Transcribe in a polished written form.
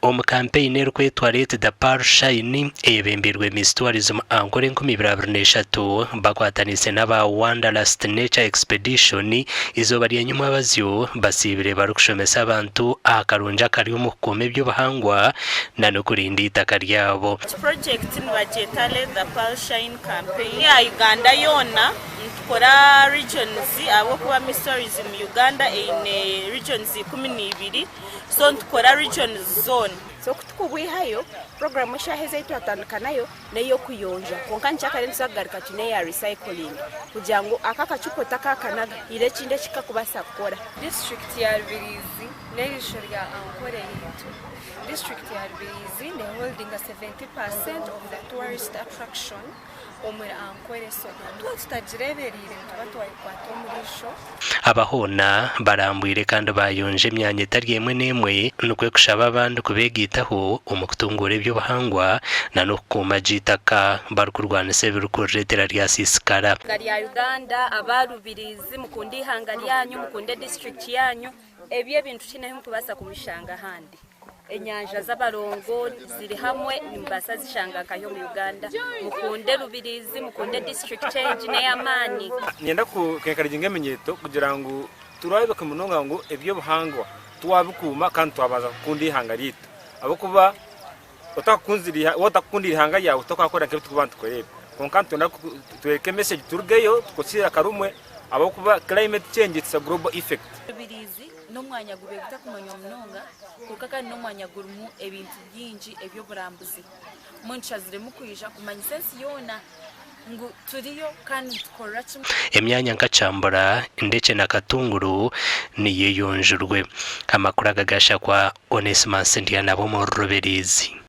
omu campaign rwetwarete da Parshine eyebembirwe Miss Tourism ankore 2023 bakwatanise n'aba Wanderlust Nature Expedition izoba ryanyuma bazyo basibire barukushomesa abantu akarunja kari mu kukome by'ubuhangwa na no kurinda itaka ryabo. Project nibajyetale the Parshine campaign ya Uganda yona tukora regions abo kuba Miss Tourism Uganda in regions 12 so tukora region zone so kutukubwi hayo program shaheze itu atandukanayo neyo kuyonja konka nchaka nsagarika tune ya recycling kujango akaka chupo takakanaga ile chinde chikakubasa kukora district ya Rubirizi nerishoria ankore yitu district ya Rubirizi ne holding a 70% of the tourist attraction omuri ankore so tutajireberire tubatwaye kwato murisho abahona barambwire kandi bayonje myanya itari yemwe nemwe nukwe kushaba abantu kubegitaho umukutungure by'ubuhangwa na no kumajitaka barukurwana sebirukuretera rya sisikara ngari ya Uganda abarubirizi mukundi hanga ryanyu mukunde district yanyu ebye bintu kine mukubasa kumishanga handi enyanja z'abarongo ziri hamwe nimbasa zishanga kayo mu Uganda mukunde Rubirizi mukunde district change ne yamani nyenda ku kenkarije ngemenyeto kugira ngo turabe kumunonga ngo ebyo buhangwa twabukuma kandi twabaza kundi hanga rito abo kuba utakunzira hanga yawe utokakora nke tukubantu korebe konkanto na tuweke message turgeyo tukosira karumwe abo kuba climate change it's a global effect. Rubirizi no mwanya gube gutakumanya munonga kukaka no mwanya gurumu ebintu byinji ebyo burambuzi munchazire mukuyija kumanya sense yona ngo turiyo kandi tukora kimwe emyanya nkacambura ndetse na katunguru niye yonjurwe amakuru agagasha kwa Onesmus Ndiana bo mu Rubirizi.